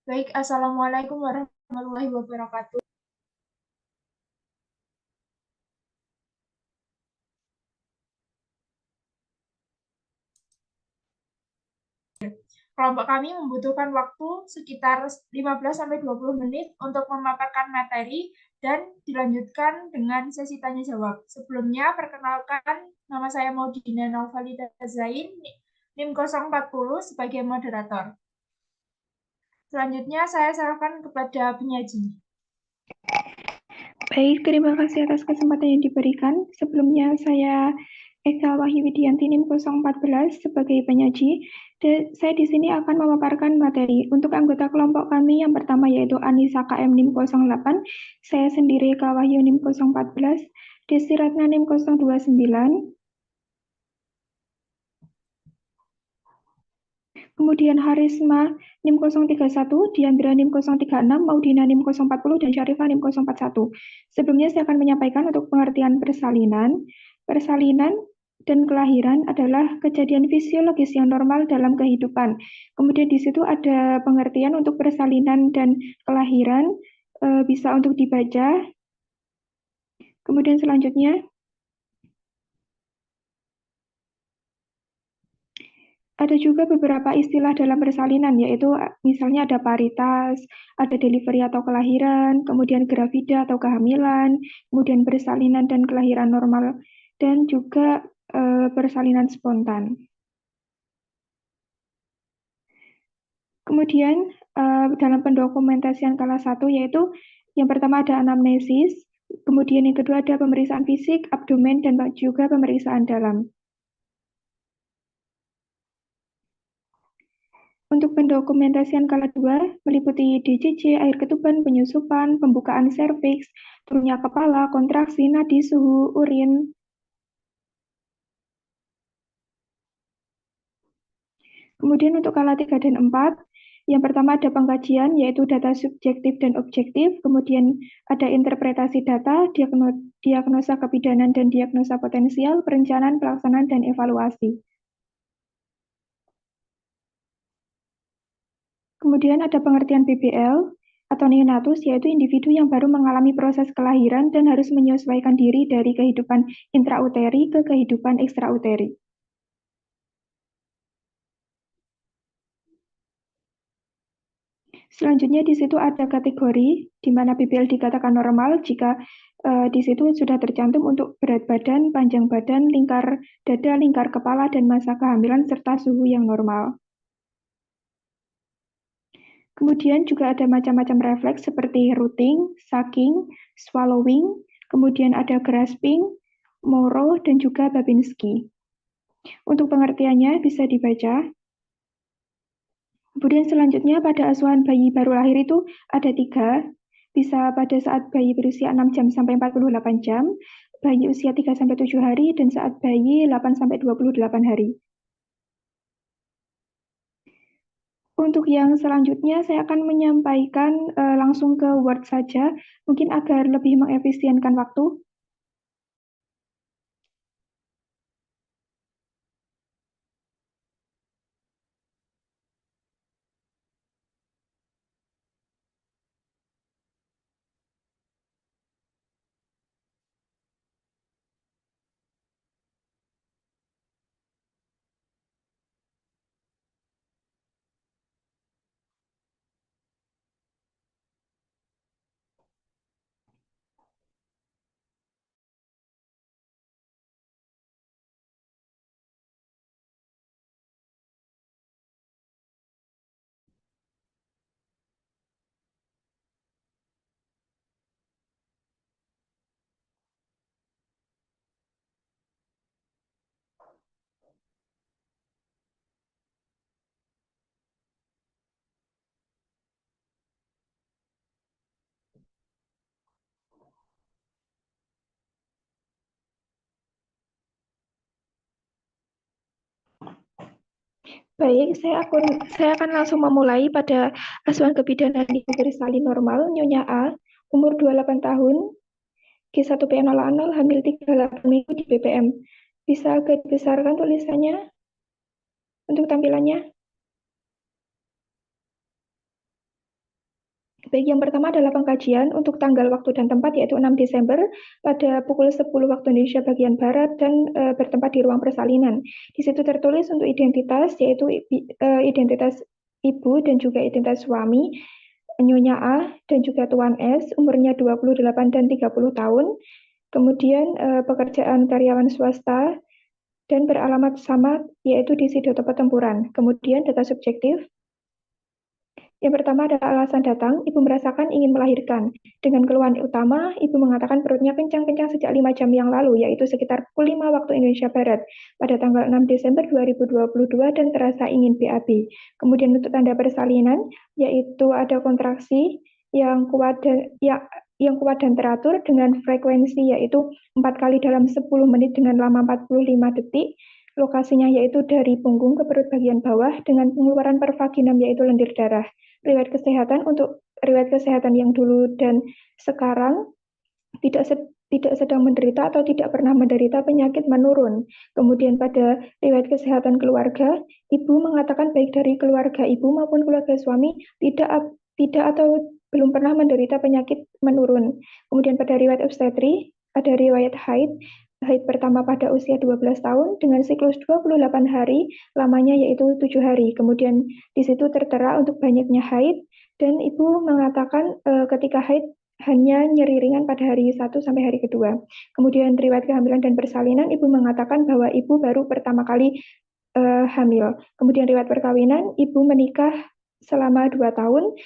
Baik, Assalamualaikum warahmatullahi wabarakatuh. Kelompok kami membutuhkan waktu sekitar 15-20 menit untuk memaparkan materi dan dilanjutkan dengan sesi tanya jawab. Sebelumnya, perkenalkan nama saya Maudina Naufalida Zain, NIM 040 sebagai moderator. Selanjutnya saya serahkan kepada penyaji. Baik, terima kasih atas kesempatan yang diberikan. Sebelumnya saya Eka Wahyu Widianti NIM 014 sebagai penyaji. Saya di sini akan memaparkan materi. Untuk anggota kelompok kami yang pertama yaitu Anissa KM NIM 08, saya sendiri Eka Wahyu NIM 014, Desi Ratna NIM 029, kemudian Harisma NIM 031, Diandra NIM 036, Maudina NIM 040, dan Syarifah NIM 041. Sebelumnya saya akan menyampaikan untuk pengertian persalinan. Persalinan dan kelahiran adalah kejadian fisiologis yang normal dalam kehidupan. Kemudian di situ ada pengertian untuk persalinan dan kelahiran, bisa untuk dibaca. Kemudian selanjutnya, ada juga beberapa istilah dalam persalinan, yaitu misalnya ada paritas, ada delivery atau kelahiran, kemudian gravida atau kehamilan, kemudian persalinan dan kelahiran normal, dan juga persalinan spontan. Kemudian dalam pendokumentasian kelas 1 yaitu yang pertama ada anamnesis, kemudian yang kedua ada pemeriksaan fisik, abdomen, dan juga pemeriksaan dalam. Untuk pendokumentasian kelas 2 meliputi DCC, air ketuban, penyusupan, pembukaan serviks, turunnya kepala, kontraksi, nadi, suhu, urin. Kemudian untuk kelas 3 dan 4, yang pertama ada pengkajian, yaitu data subjektif dan objektif, kemudian ada interpretasi data, diagnosa kebidanan dan diagnosa potensial, perencanaan, pelaksanaan, dan evaluasi. Kemudian ada pengertian BBL atau neonatus, yaitu individu yang baru mengalami proses kelahiran dan harus menyesuaikan diri dari kehidupan intrauteri ke kehidupan ekstrauteri. Selanjutnya di situ ada kategori di mana BBL dikatakan normal jika di situ sudah tercantum untuk berat badan, panjang badan, lingkar dada, lingkar kepala, dan masa kehamilan serta suhu yang normal. Kemudian juga ada macam-macam refleks seperti rooting, sucking, swallowing, kemudian ada grasping, Moro, dan juga Babinski. Untuk pengertiannya bisa dibaca. Kemudian selanjutnya pada asuhan bayi baru lahir itu ada 3, bisa pada saat bayi berusia 6 jam sampai 48 jam, bayi usia 3 sampai 7 hari, dan saat bayi 8 sampai 28 hari. Untuk yang selanjutnya saya akan menyampaikan langsung ke Word saja, mungkin agar lebih mengefisienkan waktu. Baik, saya akan langsung memulai pada asuhan kebidanan di bersalin normal, Nyonya A, umur 28 tahun, G1P00, hamil 38 minggu di BPM. Bisa agak dibesarkan tulisannya untuk tampilannya? Baik, yang pertama adalah pengkajian untuk tanggal, waktu, dan tempat, yaitu 6 Desember pada pukul 10 waktu Indonesia bagian Barat dan bertempat di ruang persalinan. Di situ tertulis untuk identitas, yaitu identitas ibu dan juga identitas suami, Nyonya A dan juga Tuan S, umurnya 28 dan 30 tahun. Kemudian pekerjaan karyawan swasta dan beralamat sama, yaitu di Sidoto Petempuran. Kemudian data subjektif. Yang pertama adalah alasan datang, ibu merasakan ingin melahirkan. Dengan keluhan utama, ibu mengatakan perutnya kencang-kencang sejak 5 jam yang lalu, yaitu sekitar pukul 5 waktu Indonesia Barat, pada tanggal 6 Desember 2022 dan terasa ingin BAB. Kemudian untuk tanda persalinan, yaitu ada kontraksi yang kuat dan teratur dengan frekuensi yaitu 4 kali dalam 10 menit dengan lama 45 detik. Lokasinya yaitu dari punggung ke perut bagian bawah dengan pengeluaran per vaginam yaitu lendir darah. Riwayat kesehatan, untuk riwayat kesehatan yang dulu dan sekarang tidak sedang menderita atau tidak pernah menderita penyakit menurun. Kemudian pada riwayat kesehatan keluarga, ibu mengatakan baik dari keluarga ibu maupun keluarga suami tidak atau belum pernah menderita penyakit menurun. Kemudian pada riwayat obstetri ada riwayat haid pertama pada usia 12 tahun dengan siklus 28 hari, lamanya yaitu 7 hari. Kemudian di situ tertera untuk banyaknya haid, dan ibu mengatakan ketika haid hanya nyeri ringan pada hari 1 sampai hari kedua. Kemudian riwayat kehamilan dan persalinan, ibu mengatakan bahwa ibu baru pertama kali hamil. Kemudian riwayat perkawinan, ibu menikah selama 2 tahun.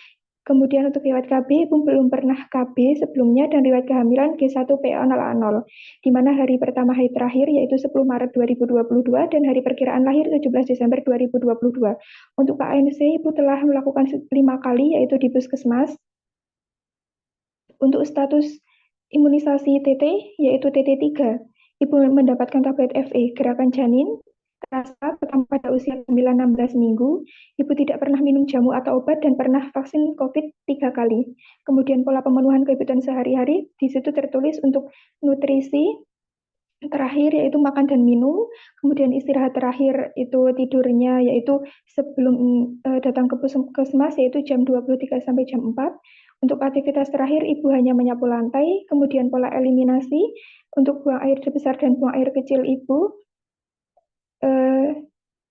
Kemudian untuk riwayat KB, ibu belum pernah KB sebelumnya, dan riwayat kehamilan G1PO0A0, di mana hari pertama haid terakhir yaitu 10 Maret 2022 dan hari perkiraan lahir 17 Desember 2022. Untuk KNC, ibu telah melakukan 5 kali yaitu di puskesmas. Untuk status imunisasi TT yaitu TT3, ibu mendapatkan tablet FE, gerakan janin, rasa pertama pada usia 9-16 minggu, ibu tidak pernah minum jamu atau obat dan pernah vaksin COVID 3 kali. Kemudian pola pemenuhan kebutuhan sehari-hari, di situ tertulis untuk nutrisi terakhir yaitu makan dan minum, kemudian istirahat terakhir itu tidurnya yaitu sebelum datang ke puskesmas yaitu jam 23 sampai jam 4. Untuk aktivitas terakhir ibu hanya menyapu lantai, kemudian pola eliminasi untuk buang air besar dan buang air kecil ibu.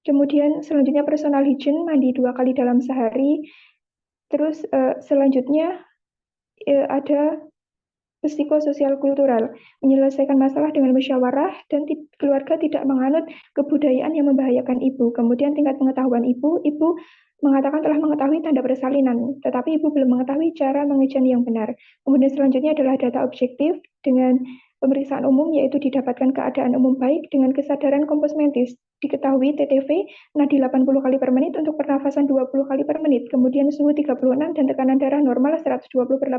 Kemudian selanjutnya personal hygiene, mandi 2 kali dalam sehari. Terus selanjutnya ada psikososial kultural, menyelesaikan masalah dengan musyawarah dan keluarga tidak menganut kebudayaan yang membahayakan ibu. Kemudian tingkat pengetahuan ibu mengatakan telah mengetahui tanda persalinan, tetapi ibu belum mengetahui cara mengejan yang benar. Kemudian selanjutnya adalah data objektif dengan pemeriksaan umum, yaitu didapatkan keadaan umum baik dengan kesadaran kompos mentis. Diketahui TTV nadi 80 kali per menit untuk pernafasan 20 kali per menit. Kemudian suhu 36 dan tekanan darah normal 120/80.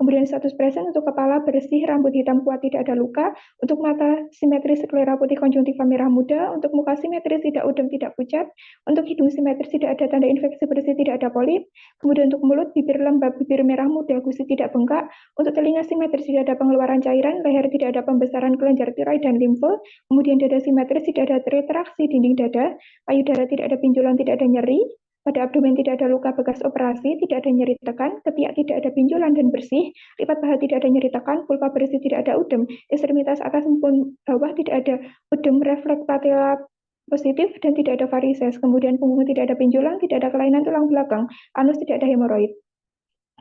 Kemudian status present untuk kepala bersih, rambut hitam kuat, tidak ada luka. Untuk mata simetris, sklera putih, konjungtiva merah muda. Untuk muka simetris, tidak udem, tidak pucat. Untuk hidung simetris, tidak ada tanda infeksi bersih, tidak ada polip. Kemudian untuk mulut, bibir lembab, bibir merah muda, gusi tidak bengkak. Untuk telinga simetris, tidak ada pengeluaran cairan. Leher tidak ada pembesaran kelenjar tiroid dan limfe. Kemudian dada simetris, tidak ada retraksi dinding dada. Payudara tidak ada pinjulan, tidak ada nyeri. Pada abdomen tidak ada luka bekas operasi, tidak ada nyeri tekan, ketiak tidak ada pinjulan dan bersih, lipat paha tidak ada nyeri tekan, pulpa bersih tidak ada udem, ekstremitas atas maupun bawah tidak ada udem, refleks patella positif dan tidak ada varises. Kemudian punggung tidak ada pinjulan, tidak ada kelainan tulang belakang, anus tidak ada hemoroid.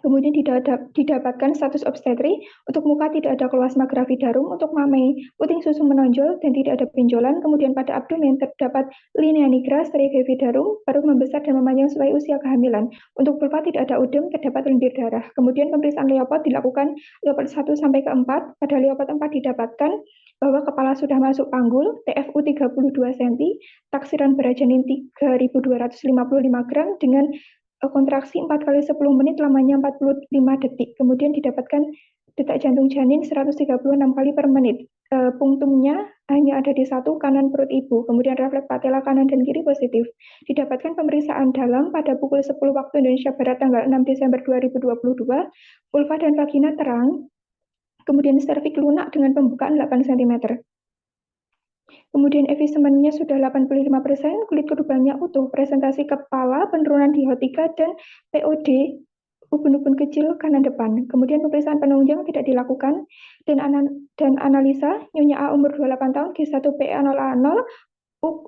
Kemudian didapatkan status obstetri, untuk muka tidak ada kloasma gravidarum, untuk mamai puting susu menonjol dan tidak ada benjolan. Kemudian pada abdomen terdapat linea nigra, striae gravidarum, perut membesar dan memanjang sesuai usia kehamilan. Untuk vulva tidak ada udem, terdapat lendir darah. Kemudian pemeriksaan Leopard dilakukan Leopard 1 sampai ke 4. Pada Leopard 4 didapatkan bahwa kepala sudah masuk panggul, TFU 32 cm, taksiran berat janin 3.255 gram dengan kontraksi 4 kali 10 menit, lamanya 45 detik. Kemudian didapatkan detak jantung janin 136 kali per menit. Punktumnya hanya ada di satu, kanan perut ibu. Kemudian refleks patella kanan dan kiri positif. Didapatkan pemeriksaan dalam pada pukul 10 waktu Indonesia Barat tanggal 6 Desember 2022. Vulva dan vagina terang. Kemudian serviks lunak dengan pembukaan 8 cm. Kemudian efisiensinya sudah 85%, kulit kedupannya utuh, presentasi kepala, penurunan dihotika, dan POD ubun-ubun kecil kanan depan. Kemudian pemeriksaan penunjang tidak dilakukan dan analisa Nyonya A umur 28 tahun, G1PA0A0,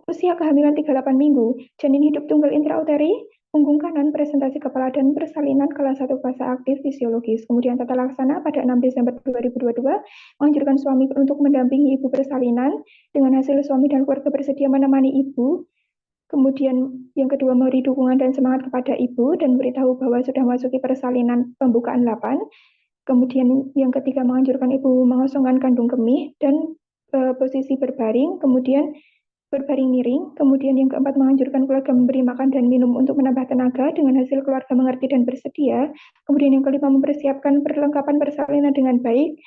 usia kehamilan 38 minggu, janin hidup tunggal intrauteri, punggung kanan, presentasi kepala dan persalinan kelas 1 fase aktif fisiologis. Kemudian tata laksana pada 6 Desember 2022 menganjurkan suami untuk mendampingi ibu persalinan dengan hasil suami dan keluarga bersedia menemani ibu. Kemudian yang kedua, memberi dukungan dan semangat kepada ibu dan beritahu bahwa sudah masuki persalinan pembukaan 8. Kemudian yang ketiga, menganjurkan ibu mengosongkan kandung kemih dan posisi berbaring, kemudian berbaring miring. Kemudian yang keempat, menganjurkan keluarga memberi makan dan minum untuk menambah tenaga dengan hasil keluarga mengerti dan bersedia. Kemudian yang kelima, mempersiapkan perlengkapan persalinan dengan baik,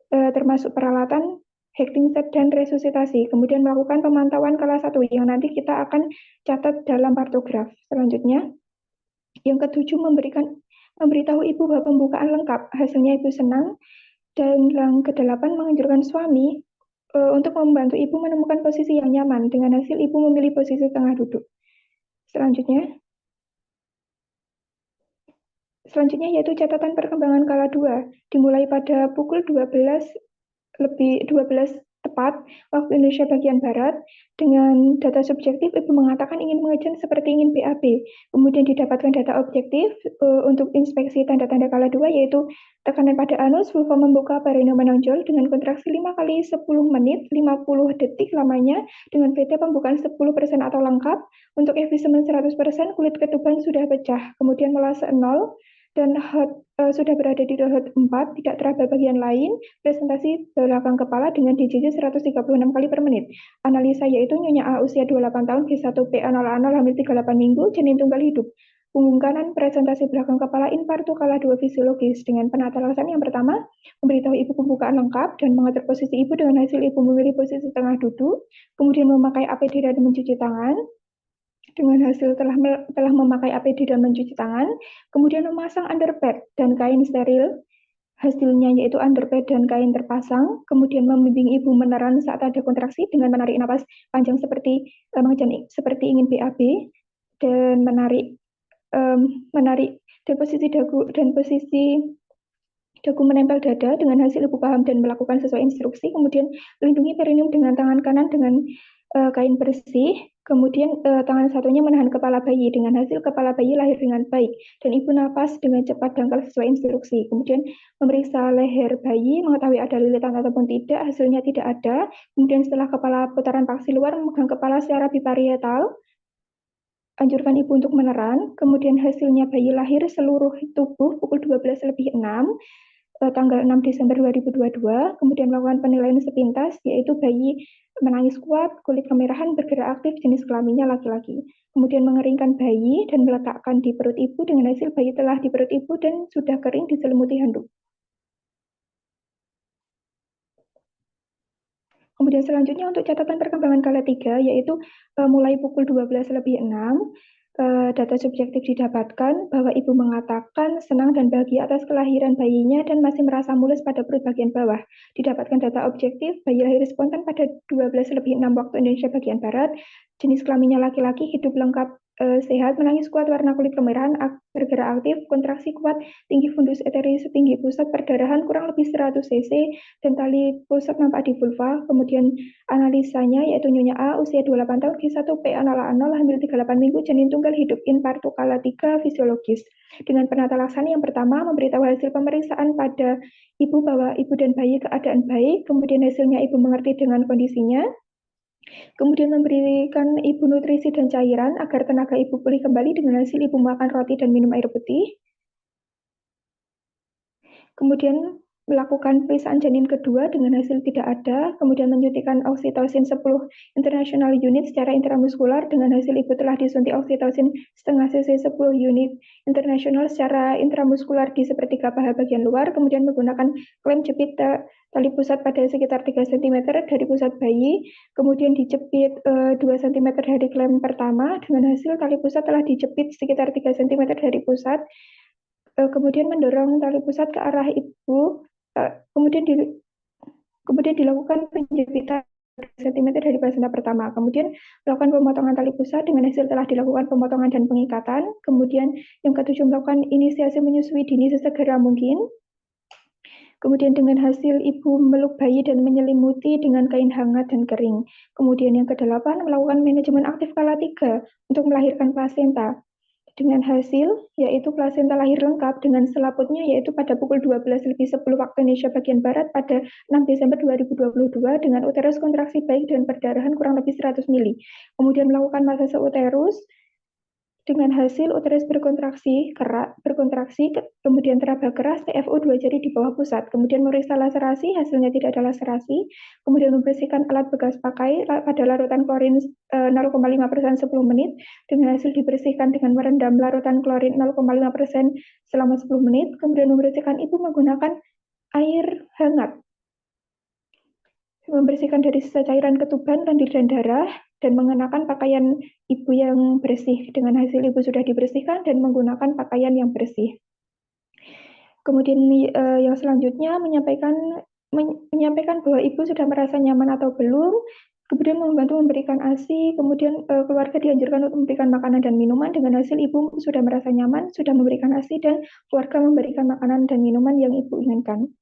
termasuk peralatan hecting set dan resusitasi. Kemudian melakukan pemantauan kelas 1 yang nanti kita akan catat dalam kartograf. Selanjutnya, yang ketujuh, memberitahu ibu bahwa pembukaan lengkap, hasilnya ibu senang. Dan yang kedelapan, menganjurkan suami untuk membantu ibu menemukan posisi yang nyaman dengan hasil ibu memilih posisi tengah duduk. Selanjutnya yaitu catatan perkembangan kala 2, dimulai pada pukul 12 tepat waktu Indonesia bagian Barat. Dengan data subjektif, ibu mengatakan ingin mengejan seperti ingin BAB. Kemudian didapatkan data objektif untuk inspeksi tanda-tanda kala 2, yaitu tekanan pada anus, vulva membuka, perineum menonjol dengan kontraksi 5 kali 10 menit, 50 detik lamanya, dengan VT pembukaan 10% atau lengkap. Untuk efisien 100%, kulit ketuban sudah pecah. Kemudian melase 0, dan sudah berada di HOT 4, tidak teraba bagian lain, presentasi belakang kepala dengan DJJ 136 kali per menit. Analisa yaitu Nyonya A usia 28 tahun, G1PA0A0 hamil 38 minggu, janin tunggal hidup. Punggung kanan, presentasi belakang kepala infartu kala 2 fisiologis. Dengan penata laksana yang pertama, memberitahu ibu pembukaan lengkap dan mengatur posisi ibu dengan hasil ibu memilih posisi tengah duduk, kemudian memakai APD dan mencuci tangan. Dengan hasil telah memakai APD dan mencuci tangan, kemudian memasang underpad dan kain steril. Hasilnya yaitu underpad dan kain terpasang, kemudian membimbing ibu meneran saat ada kontraksi dengan menarik napas panjang seperti ingin BAB, dan menarik dan posisi dagu menempel dada dengan hasil ibu paham dan melakukan sesuai instruksi. Kemudian lindungi perineum dengan tangan kanan dengan kain bersih. Kemudian tangan satunya menahan kepala bayi dengan hasil kepala bayi lahir dengan baik dan ibu napas dengan cepat dangkal sesuai instruksi. Kemudian memeriksa leher bayi, mengetahui ada lilitan ataupun tidak, hasilnya tidak ada. Kemudian setelah kepala putaran paksi luar, memegang kepala secara biparietal. Anjurkan ibu untuk meneran. Kemudian hasilnya bayi lahir seluruh tubuh pukul 12:06, tanggal 6 Desember 2022, kemudian melakukan penilaian sepintas, yaitu bayi menangis kuat, kulit kemerahan, bergerak aktif, jenis kelaminnya laki-laki. Kemudian mengeringkan bayi dan meletakkan di perut ibu dengan hasil bayi telah di perut ibu dan sudah kering diselimuti handuk. Kemudian selanjutnya untuk catatan perkembangan kala 3, yaitu mulai pukul 12:06, data subjektif didapatkan bahwa ibu mengatakan senang dan bahagia atas kelahiran bayinya dan masih merasa mulus pada perut bagian bawah. Didapatkan data objektif, bayi lahir spontan pada 12:06 waktu Indonesia bagian Barat, jenis kelaminnya laki-laki, hidup lengkap, sehat, menangis kuat, warna kulit kemerahan, bergerak aktif, kontraksi kuat, tinggi fundus eteri setinggi pusat, perdarahan kurang lebih 100 cc, dan tali pusat nampak di vulva. Kemudian analisanya yaitu Nyonya A usia 28 tahun, G1PA0A0 hamil 38 minggu, janin tunggal hidup, infartu kala 3 fisiologis. Dengan penata laksana yang pertama, memberitahu hasil pemeriksaan pada ibu bahwa ibu dan bayi keadaan baik, kemudian hasilnya ibu mengerti dengan kondisinya. Kemudian memberikan ibu nutrisi dan cairan agar tenaga ibu pulih kembali dengan hasil ibu makan roti dan minum air putih. Kemudian melakukan pemeriksaan janin kedua dengan hasil tidak ada, kemudian menyuntikkan oksitosin 10 international unit secara intramuskular dengan hasil ibu telah disuntik oksitosin setengah cc 10 unit internasional secara intramuskular di sepertiga paha bagian luar, kemudian menggunakan klem jepit tali pusat pada sekitar 3 cm dari pusat bayi, kemudian dijepit 2 cm dari klem pertama, dengan hasil tali pusat telah dijepit sekitar 3 cm dari pusat, kemudian mendorong tali pusat ke arah ibu, kemudian dilakukan penjepitan cm dari plasenta pertama. Kemudian melakukan pemotongan tali pusat dengan hasil telah dilakukan pemotongan dan pengikatan. Kemudian yang ketujuh, melakukan inisiasi menyusui dini sesegera mungkin. Kemudian dengan hasil ibu meluk bayi dan menyelimuti dengan kain hangat dan kering. Kemudian yang kedelapan, melakukan manajemen aktif kala 3 untuk melahirkan plasenta. Dengan hasil, yaitu plasenta lahir lengkap dengan selaputnya, yaitu pada pukul 12:10 waktu Indonesia bagian Barat pada 6 Desember 2022 dengan uterus kontraksi baik dan perdarahan kurang lebih 100 mili. Kemudian melakukan masase uterus dengan hasil uterus berkontraksi, kemudian teraba keras, TFU 2 jari di bawah pusat. Kemudian memeriksa laserasi, hasilnya tidak ada laserasi. Kemudian membersihkan alat bekas pakai pada larutan klorin 0,5% 10 menit. Dengan hasil dibersihkan dengan merendam larutan klorin 0,5% selama 10 menit. Kemudian membersihkan itu menggunakan air hangat. Membersihkan dari sisa cairan ketuban, lendir, dan darah, dan mengenakan pakaian ibu yang bersih. Dengan hasil ibu sudah dibersihkan dan menggunakan pakaian yang bersih. Kemudian yang selanjutnya menyampaikan bahwa ibu sudah merasa nyaman atau belum, kemudian membantu memberikan ASI, kemudian keluarga dianjurkan untuk memberikan makanan dan minuman. Dengan hasil ibu sudah merasa nyaman, sudah memberikan ASI, dan keluarga memberikan makanan dan minuman yang ibu inginkan.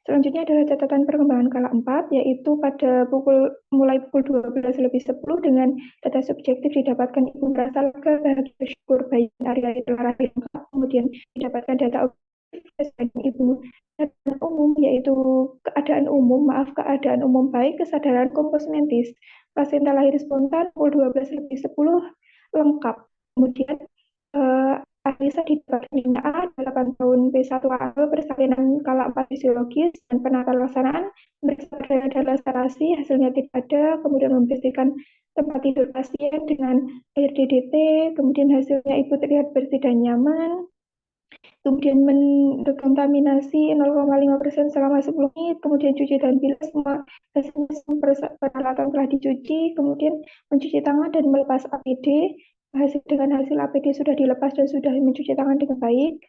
Selanjutnya adalah catatan perkembangan kala 4, yaitu pada mulai pukul 12:10 dengan data subjektif didapatkan ibu merasa lega, bahagia, bersyukur, bayi area telah lahir lengkap. Kemudian didapatkan data objektif dari ibu keadaan umum, yaitu keadaan umum baik, kesadaran komposmentis, plasenta lahir spontan pukul 12:10 lengkap. Kemudian Alisa didapatkan A, 8 tahun B1A, persalinan kala 4 fisiologis, dan penata laksanaan, meriksa perdana dan laserasi, hasilnya tidak ada, kemudian membersihkan tempat tidur pasien dengan air DDT, kemudian hasilnya ibu terlihat bersih dan nyaman, kemudian mendekontaminasi 0,5% selama 10 menit, kemudian cuci dan bilas, semua hasilnya peralatan telah dicuci, kemudian mencuci tangan dan melepas APD. Dengan hasil APD sudah dilepas dan sudah mencuci tangan dengan baik.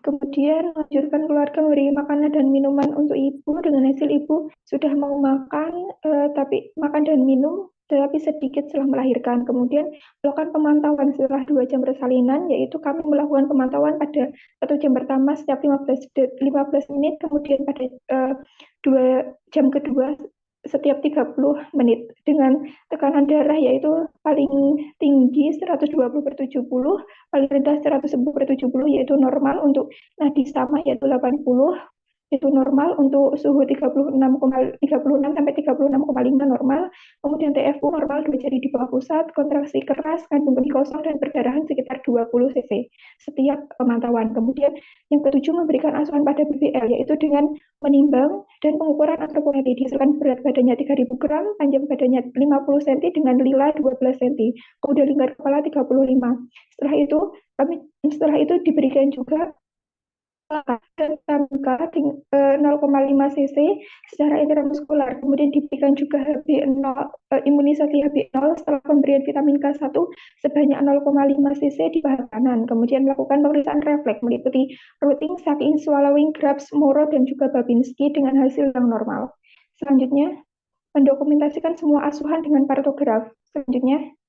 Kemudian menganjurkan keluarga memberi makanan dan minuman untuk ibu. Dengan hasil ibu sudah mau makan, tapi makan dan minum, tetapi sedikit setelah melahirkan. Kemudian melakukan pemantauan setelah 2 jam persalinan, yaitu kami melakukan pemantauan pada 1 jam pertama setiap 15 menit, kemudian pada 2 jam kedua setiap 30 menit dengan tekanan darah yaitu paling tinggi 120/70, paling rendah 110/70 yaitu normal, untuk nadi sama yaitu 80 itu normal, untuk suhu 36 sampai 36,5 normal, kemudian TFU normal 2 jari di bawah pusat, kontraksi keras, kandung benih kosong, dan perdarahan sekitar 20 cc setiap pemantauan. Kemudian yang ketujuh, memberikan asuhan pada BBL, yaitu dengan menimbang dan pengukuran antropometri, dihasilkan berat badannya 3.000 gram, panjang badannya 50 cm dengan lila 12 cm, kemudian lingkar kepala 35. Setelah itu diberikan juga dan 0,5 cc secara intramuskular. Kemudian diberikan juga imunisasi HB0 setelah pemberian vitamin K1 sebanyak 0,5 cc di paha kanan. Kemudian melakukan pemeriksaan refleks meliputi routing, sucking, swallowing, grabs, Moro, dan juga Babinski dengan hasil yang normal. Selanjutnya, mendokumentasikan semua asuhan dengan partograf. Selanjutnya,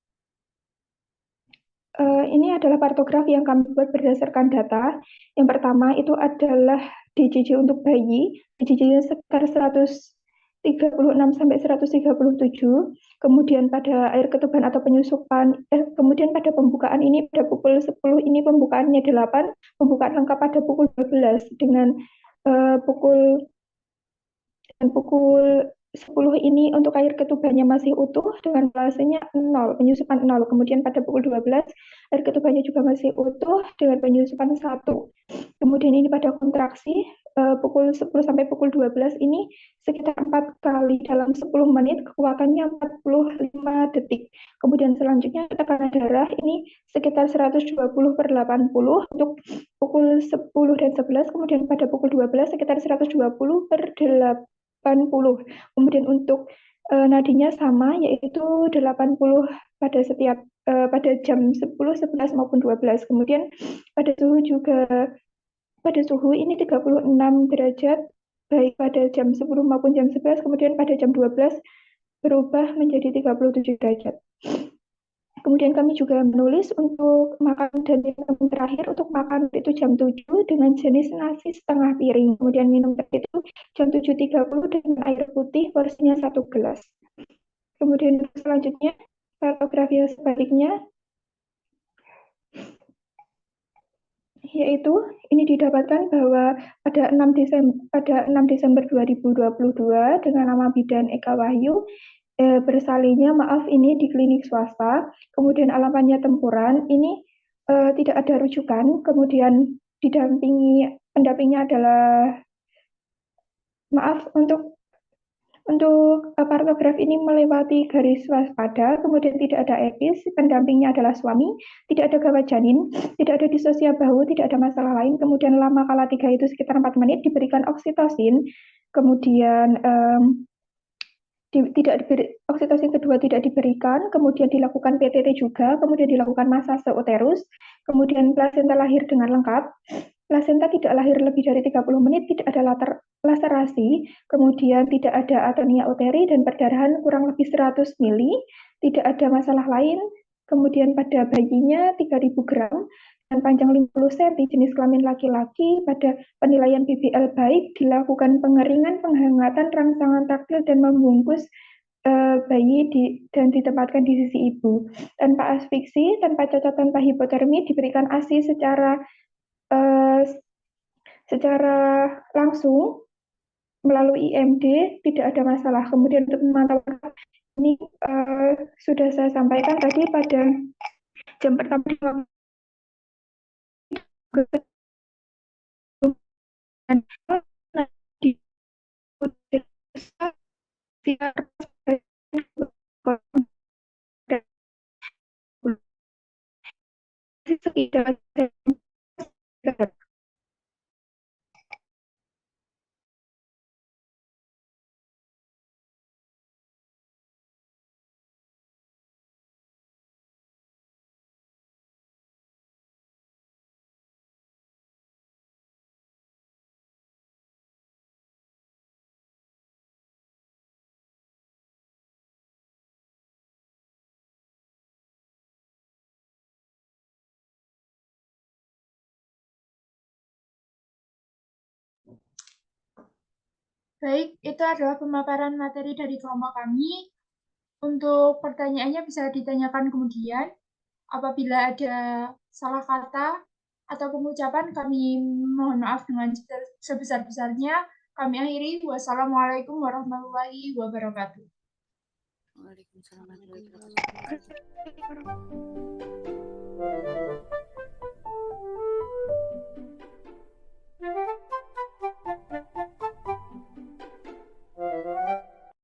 ini adalah partograf yang kami buat berdasarkan data. Yang pertama itu adalah DJJ untuk bayi, DJJ-nya sekitar 136 sampai 137. Kemudian pada air ketuban atau penyusupan, kemudian pada pembukaan ini pada pukul 10 ini pembukaannya 8, pembukaan lengkap pada pukul 12 dengan pukul 10 ini untuk air ketubannya masih utuh dengan pelasenya 0, penyusupan 0. Kemudian pada pukul 12 air ketubannya juga masih utuh dengan penyusupan 1. Kemudian ini pada kontraksi pukul 10 sampai pukul 12 ini sekitar 4 kali dalam 10 menit, kekuatannya 45 detik. Kemudian selanjutnya tekanan darah ini sekitar 120/80 untuk pukul 10 dan 11, kemudian pada pukul 12 sekitar 120/80. Kemudian untuk nadinya sama, yaitu 80 pada jam 10, 11 maupun 12. Kemudian pada suhu ini 36 derajat baik pada jam 10 maupun jam 11, kemudian pada jam 12 berubah menjadi 37 derajat. Kemudian kami juga menulis untuk makan dan minum terakhir, untuk makan itu jam 7 dengan jenis nasi setengah piring. Kemudian minum terakhir itu jam 7.30 dengan air putih porsinya 1 gelas. Kemudian selanjutnya, kartografi sebaliknya, yaitu ini didapatkan bahwa pada 6 Desember 2022 dengan nama bidan Eka Wahyu, bersalinnya maaf ini di klinik swasta, kemudian alamannya Tempuran, ini tidak ada rujukan, kemudian pendampingnya adalah maaf untuk kartograf ini melewati garis waspada, kemudian tidak ada epis, pendampingnya adalah suami, tidak ada gawat janin, tidak ada disosia bahu, tidak ada masalah lain, kemudian lama kala 3 itu sekitar 4 menit, diberikan oksitosin, kemudian oksitosin kedua tidak diberikan, kemudian dilakukan PTT juga, kemudian dilakukan masase uterus, kemudian plasenta lahir dengan lengkap, plasenta tidak lahir lebih dari 30 menit, tidak ada laserasi, kemudian tidak ada atonia uteri dan perdarahan kurang lebih 100 mili, tidak ada masalah lain, kemudian pada bayinya 3.000 gram, dan panjang 50 cm, jenis kelamin laki-laki, pada penilaian BBL baik, dilakukan pengeringan, penghangatan, rangsangan taktil, dan membungkus bayi dan ditempatkan di sisi ibu. Tanpa asfiksi, tanpa cacat, tanpa hipotermi, diberikan ASI secara langsung melalui IMD, tidak ada masalah. Kemudian untuk pemantauan ini sudah saya sampaikan tadi pada jam pertama sekitar Baik, itu adalah pemaparan materi dari kelompok kami. Untuk pertanyaannya bisa ditanyakan kemudian. Apabila ada salah kata atau pengucapan, kami mohon maaf dengan sebesar-besarnya. Kami akhiri. Wassalamualaikum warahmatullahi wabarakatuh. Waalaikumsalam warahmatullahi wabarakatuh.